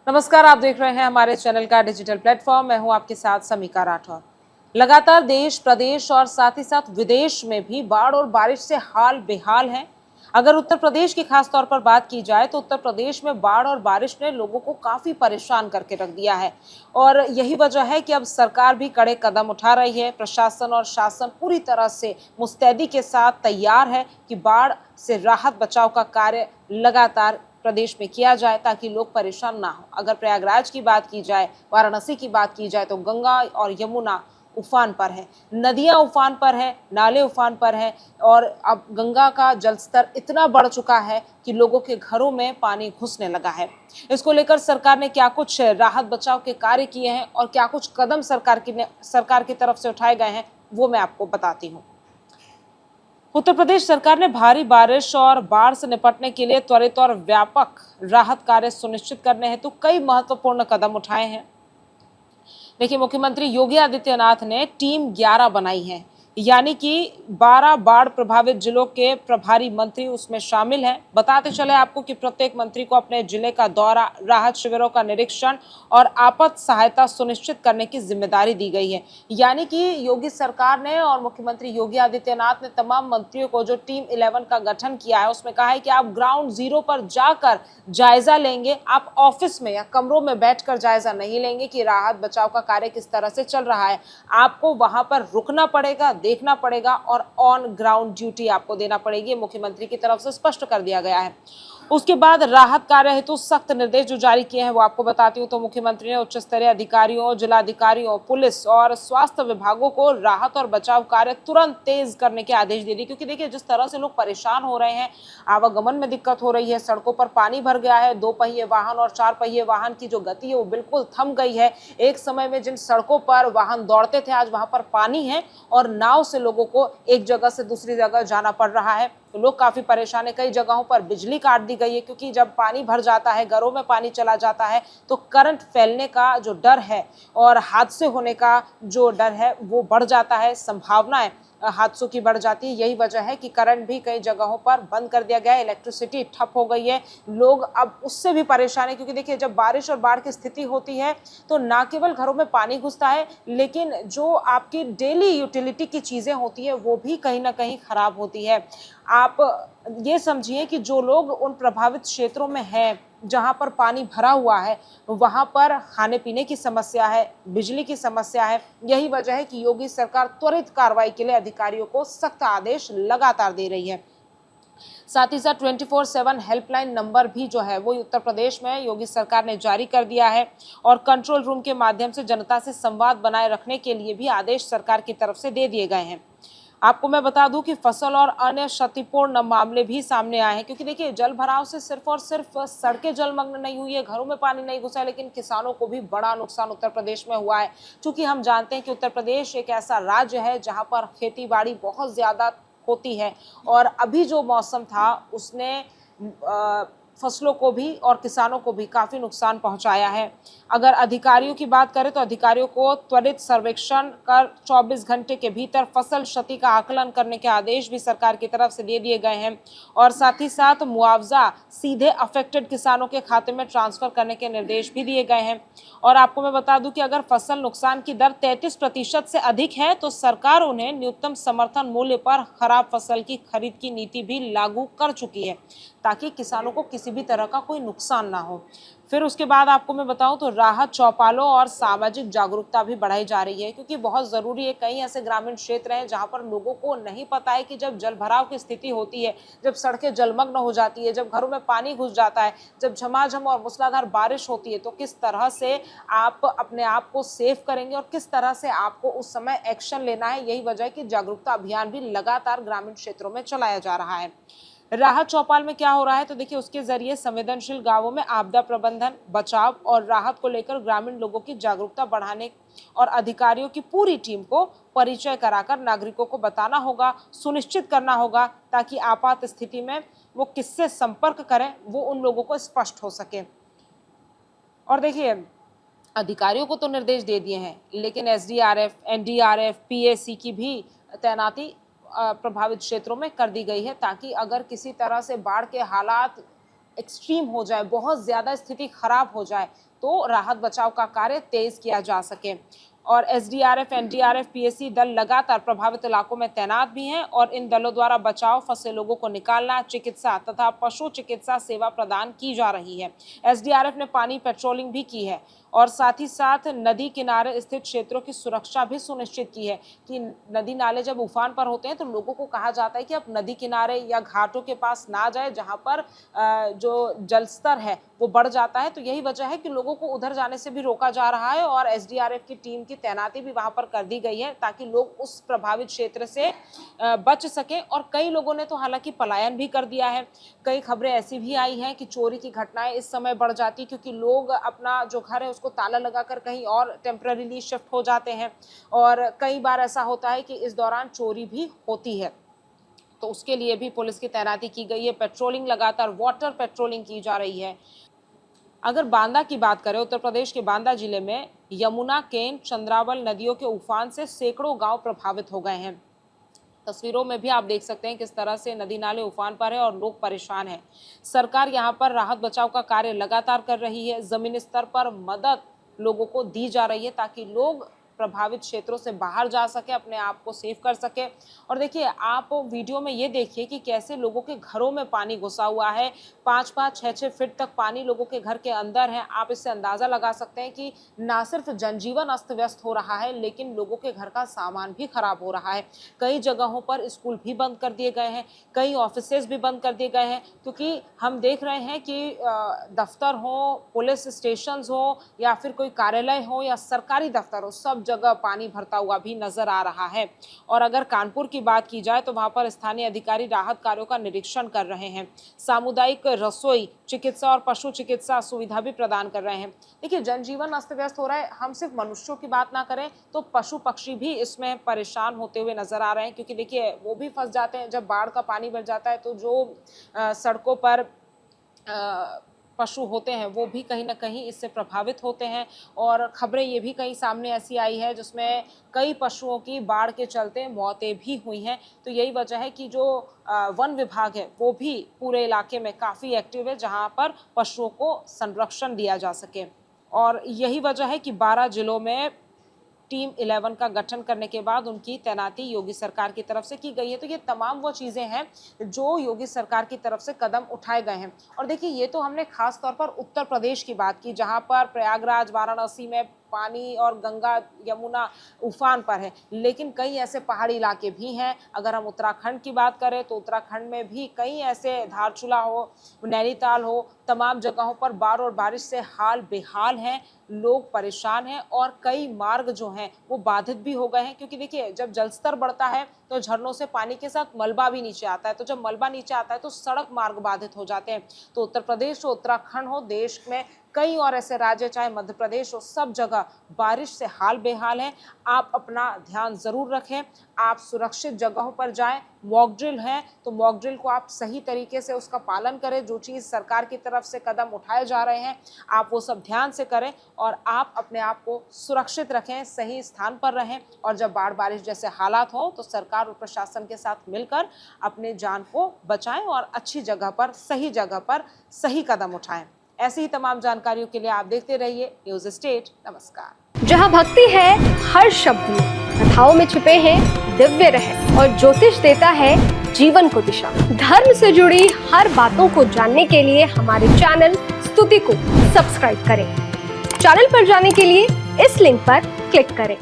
नमस्कार, आप देख रहे हैं हमारे चैनल का डिजिटल प्लेटफॉर्म। मैं हूं आपके साथ समीका राठौर। लगातार देश, प्रदेश और साथ ही साथ विदेश में भी बाढ़ और बारिश से हाल बेहाल है। अगर उत्तर प्रदेश की खास तौर पर बात की जाए तो उत्तर प्रदेश में बाढ़ और बारिश ने लोगों को काफी परेशान करके रख दिया है और यही वजह है कि अब सरकार भी कड़े कदम उठा रही है। प्रशासन और शासन पूरी तरह से मुस्तैदी के साथ तैयार है कि बाढ़ से राहत बचाव का कार्य लगातार प्रदेश में किया जाए ताकि लोग परेशान ना हो। अगर प्रयागराज की बात की जाए, वाराणसी की बात की जाए तो गंगा और यमुना उफान पर है, नदियां उफान पर है, नाले उफान पर है और अब गंगा का जलस्तर इतना बढ़ चुका है कि लोगों के घरों में पानी घुसने लगा है। इसको लेकर सरकार ने क्या कुछ राहत बचाव के कार्य किए हैं और क्या कुछ कदम सरकार की तरफ से उठाए गए हैं, वो मैं आपको बताती हूँ। उत्तर प्रदेश सरकार ने भारी बारिश और बाढ़ से निपटने के लिए त्वरित और व्यापक राहत कार्य सुनिश्चित करने हेतु कई महत्वपूर्ण कदम उठाए हैं। देखिए, मुख्यमंत्री योगी आदित्यनाथ ने टीम 11 बनाई है, यानी कि 12 बाढ़ प्रभावित जिलों के प्रभारी मंत्री उसमें शामिल हैं। बताते चले आपको कि प्रत्येक मंत्री को अपने जिले का दौरा, राहत शिविरों का निरीक्षण और आपात सहायता सुनिश्चित करने की जिम्मेदारी दी गई है। यानी कि योगी सरकार ने और मुख्यमंत्री योगी आदित्यनाथ ने तमाम मंत्रियों को जो टीम 11 का गठन किया है उसमें कहा है कि आप ग्राउंड जीरो पर जाकर जायजा लेंगे। आप ऑफिस में या कमरों में बैठकर जायजा नहीं लेंगे कि राहत बचाव का कार्य किस तरह से चल रहा है। आपको वहां पर रुकना पड़ेगा, देखना पड़ेगा और ऑन ग्राउंड ड्यूटी आपको देना पड़ेगी। मुख्यमंत्री की तरफ से स्पष्ट कर दिया गया है। उसके बाद राहत कार्य हेतु सख्त निर्देश जो जारी किए हैं वो आपको बताती हूँ। तो मुख्यमंत्री ने उच्च स्तरीय अधिकारियों, जिलाधिकारियों, पुलिस और स्वास्थ्य विभागों को राहत और बचाव कार्य तुरंत तेज करने के आदेश दे दिए, क्योंकि देखिए जिस तरह से लोग परेशान हो रहे हैं, आवागमन में दिक्कत हो रही है, सड़कों पर पानी भर गया है, 2 पहिए वाहन और 4 पहिए वाहन की जो गति है वो बिल्कुल थम गई है। एक समय में जिन सड़कों पर वाहन दौड़ते थे आज वहां पर पानी है और नाव से लोगों को एक जगह से दूसरी जगह जाना पड़ रहा है। तो लोग काफी परेशान है। कई जगहों पर बिजली काट दी गई है, क्योंकि जब पानी भर जाता है, घरों में पानी चला जाता है तो करंट फैलने का जो डर है और हादसे होने का जो डर है वो बढ़ जाता है, संभावनाएं हादसों की बढ़ जाती है। यही वजह है कि करंट भी कई जगहों पर बंद कर दिया गया है, इलेक्ट्रिसिटी ठप हो गई है। लोग अब उससे भी परेशान है, क्योंकि देखिए जब बारिश और बाढ़ की स्थिति होती है तो ना केवल घरों में पानी घुसता है, लेकिन जो आपकी डेली यूटिलिटी की चीजें होती है वो भी कहीं ना कहीं खराब होती है। आप ये समझिए कि जो लोग उन प्रभावित क्षेत्रों में हैं जहां पर पानी भरा हुआ है, वहां पर खाने पीने की समस्या है, बिजली की समस्या है। यही वजह है कि योगी सरकार त्वरित कार्रवाई के लिए अधिकारियों को सख्त आदेश लगातार दे रही है। साथ ही साथ 24/7 हेल्पलाइन नंबर भी जो है वो उत्तर प्रदेश में योगी सरकार ने जारी कर दिया है और कंट्रोल रूम के माध्यम से जनता से संवाद बनाए रखने के लिए भी आदेश सरकार की तरफ से दे दिए गए हैं। आपको मैं बता दूं कि फसल और अन्य क्षतिपूर्ण मामले भी सामने आए हैं, क्योंकि देखिए जल भराव से सिर्फ और सिर्फ सड़कें जलमग्न नहीं हुई है, घरों में पानी नहीं घुसा है, लेकिन किसानों को भी बड़ा नुकसान उत्तर प्रदेश में हुआ है। क्योंकि हम जानते हैं कि उत्तर प्रदेश एक ऐसा राज्य है जहां पर खेती बाड़ी बहुत ज्यादा होती है और अभी जो मौसम था उसने फसलों को भी और किसानों को भी काफी नुकसान पहुंचाया है। अगर अधिकारियों की बात करें तो अधिकारियों को त्वरित सर्वेक्षण कर 24 घंटे के भीतर फसल क्षति का आकलन करने के आदेश भी सरकार की तरफ से दे दिए गए हैं और साथ ही साथ मुआवजा सीधे अफेक्टेड किसानों के खाते में ट्रांसफर करने के निर्देश भी दिए गए हैं। और आपको मैं बता दूं कि अगर फसल नुकसान की दर 33% से अधिक है तो सरकार उन्हें न्यूनतम समर्थन मूल्य पर खराब फसल की खरीद की नीति भी लागू कर चुकी है, ताकि किसानों को किसी भी तरह का कोई नुकसान ना हो। फिर उसके बाद आपको मैं बताऊं तो राहत चौपालों और सामाजिक जागरूकता भी बढ़ाई जा रही है, क्योंकि बहुत जरूरी है। कई ऐसे ग्रामीण क्षेत्र हैं जहां पर लोगों को नहीं पता है कि जब जल भराव की स्थिति होती है, जब सड़कें जलमग्न हो जाती है, जब घरों में पानी घुस जाता है, जब झमाझम और मूसलाधार बारिश होती है, तो किस तरह से आप अपने आप को सेव करेंगे और किस तरह से आपको उस समय एक्शन लेना है। यही वजह है कि जागरूकता अभियान भी लगातार ग्रामीण क्षेत्रों में चलाया जा रहा है। राहत चौपाल में क्या हो रहा है तो देखिए उसके जरिए संवेदनशील गांवों में आपदा प्रबंधन, बचाव और राहत को लेकर ग्रामीण लोगों की जागरूकता बढ़ाने और अधिकारियों की पूरी टीम को परिचय कराकर नागरिकों को बताना होगा, सुनिश्चित करना होगा ताकि आपात स्थिति में वो किससे संपर्क करें वो उन लोगों को स्पष्ट हो सके। और देखिए अधिकारियों को तो निर्देश दे दिए हैं, लेकिन एसडीआरएफ, एनडीआरएफ, पीएसी की भी तैनाती प्रभावित क्षेत्रों में कर दी गई है, ताकि अगर किसी तरह से बाढ़ के हालात एक्सट्रीम हो जाए, बहुत ज्यादा स्थिति खराब हो जाए, तो राहत बचाव का कार्य तेज किया जा सके। और एसडीआरएफ, एनडीआरएफ, पीएसी दल लगातार प्रभावित इलाकों में तैनात भी हैं और इन दलों द्वारा बचाव, फंसे लोगों को निकालना, चिकित्सा तथा पशु चिकित्सा सेवा प्रदान की जा रही है। एसडीआरएफ ने पानी पेट्रोलिंग भी की है और साथ ही साथ नदी किनारे स्थित क्षेत्रों की सुरक्षा भी सुनिश्चित की है कि नदी नाले जब उफान पर होते हैं तो लोगों को कहा जाता है कि आप नदी किनारे या घाटों के पास ना जाए जहां पर जो जल स्तर है वो बढ़ जाता है। तो यही वजह है कि लोगों को उधर जाने से भी रोका जा रहा है और एसडीआरएफ की टीम की तैनाती भी वहां पर कर दी गई है ताकि लोग उस प्रभावित क्षेत्र से बच सकें। और कई लोगों ने तो हालांकि पलायन भी कर दिया है। कई खबरें ऐसी भी आई हैं कि चोरी की घटनाएं इस समय बढ़ जाती क्योंकि लोग अपना जो घर है उसको ताला लगाकर कहीं और टेम्पररीली शिफ्ट हो जाते हैं और कई बार ऐसा होता है कि इस दौरान चोरी भी होती है। तो उसके लिए भी पुलिस की तैनाती की गई है। पेट्रोलिंग लगातार वाटर पेट्रोलिंग की जा रही है। अगर बांदा की बात करें, उत्तर प्रदेश के बांदा जिले में यमुना, केन, चंद्रावल नदियों के उफान से सैकड़ों गांव प्रभावित हो गए हैं। तस्वीरों में भी आप देख सकते हैं किस तरह से नदी नाले उफान पर है और लोग परेशान हैं। सरकार यहां पर राहत बचाव का कार्य लगातार कर रही है। जमीनी स्तर पर मदद लोगों को दी जा रही है ताकि लोग प्रभावित क्षेत्रों से बाहर जा सके, अपने आप को सेव कर सके। और देखिए, आप वीडियो में ये देखिए कि कैसे लोगों के घरों में पानी घुसा हुआ है। 5-5, 6-6 फीट तक पानी लोगों के घर के अंदर है। आप इससे अंदाजा लगा सकते हैं कि ना सिर्फ जनजीवन अस्त व्यस्त हो रहा है लेकिन लोगों के घर का सामान भी खराब हो रहा है। कई जगहों पर स्कूल भी बंद कर दिए गए हैं, कई ऑफिसेज भी बंद कर दिए गए हैं क्योंकि हम देख रहे हैं कि दफ्तर हो, पुलिस स्टेशन हो या फिर कोई कार्यालय हो या सरकारी दफ्तर हो, सब जगह पानी भरता हुआ भी नजर आ रहा है। और अगर कानपुर की बात की जाए तो वहां पर स्थानीय अधिकारी राहत कार्यों का निरीक्षण कर रहे हैं। सामुदायिक रसोई, चिकित्सा और पशु चिकित्सा सुविधा भी प्रदान कर रहे हैं। देखिए, जनजीवन अस्त व्यस्त हो रहा है। हम सिर्फ मनुष्यों की बात ना करें तो पशु पक्षी भी इसमें परेशान होते हुए नजर आ रहे हैं क्योंकि देखिए वो भी फंस जाते हैं। जब बाढ़ का पानी भर जाता है तो जो सड़कों पर पशु होते हैं वो भी कहीं ना कहीं इससे प्रभावित होते हैं। और खबरें ये भी कहीं सामने ऐसी आई है जिसमें कई पशुओं की बाढ़ के चलते मौतें भी हुई हैं। तो यही वजह है कि जो वन विभाग है वो भी पूरे इलाके में काफ़ी एक्टिव है जहां पर पशुओं को संरक्षण दिया जा सके। और यही वजह है कि 12 जिलों में टीम 11 का गठन करने के बाद उनकी तैनाती योगी सरकार की तरफ से की गई है। तो ये तमाम वो चीज़ें हैं जो योगी सरकार की तरफ से कदम उठाए गए हैं। और देखिए, ये तो हमने खास तौर पर उत्तर प्रदेश की बात की जहां पर प्रयागराज, वाराणसी में पानी और गंगा, यमुना उफान पर है, लेकिन कई ऐसे पहाड़ी इलाके भी हैं। अगर हम उत्तराखंड की बात करें तो उत्तराखंड में भी कई ऐसे, धारचूला हो, नैनीताल हो, तमाम जगहों पर बाढ़ और बारिश से हाल बेहाल हैं। लोग परेशान हैं और कई मार्ग जो हैं वो बाधित भी हो गए हैं क्योंकि देखिए, जब जलस्तर बढ़ता है तो झरनों से पानी के साथ मलबा भी नीचे आता है। तो जब मलबा नीचे आता है तो सड़क मार्ग बाधित हो जाते हैं। तो उत्तर प्रदेश हो, उत्तराखंड हो, देश में कई और ऐसे राज्य, चाहे मध्य प्रदेश हो, सब जगह बारिश से हाल बेहाल है। आप अपना ध्यान जरूर रखें, आप सुरक्षित जगहों पर जाएं। मॉक ड्रिल है तो मॉक ड्रिल को आप सही तरीके से उसका पालन करें। जो चीज़ सरकार की तरफ से कदम उठाए जा रहे हैं आप वो सब ध्यान से करें और आप अपने आप को सुरक्षित रखें, सही स्थान पर रहें। और जब बाढ़ बारिश जैसे हालात हो तो सरकार और प्रशासन के साथ मिलकर अपने जान को बचाएं और अच्छी जगह पर, सही जगह पर सही कदम उठाएं। ऐसी ही तमाम जानकारियों के लिए आप देखते रहिए न्यूज़ स्टेट। नमस्कार। जहां भक्ति है हर शब्द में, कथाओं में छुपे हैं दिव्य रहस्य और ज्योतिष देता है जीवन को दिशा। धर्म से जुड़ी हर बातों को जानने के लिए हमारे चैनल स्तुति को सब्सक्राइब करें। चैनल पर जाने के लिए इस लिंक पर क्लिक करें।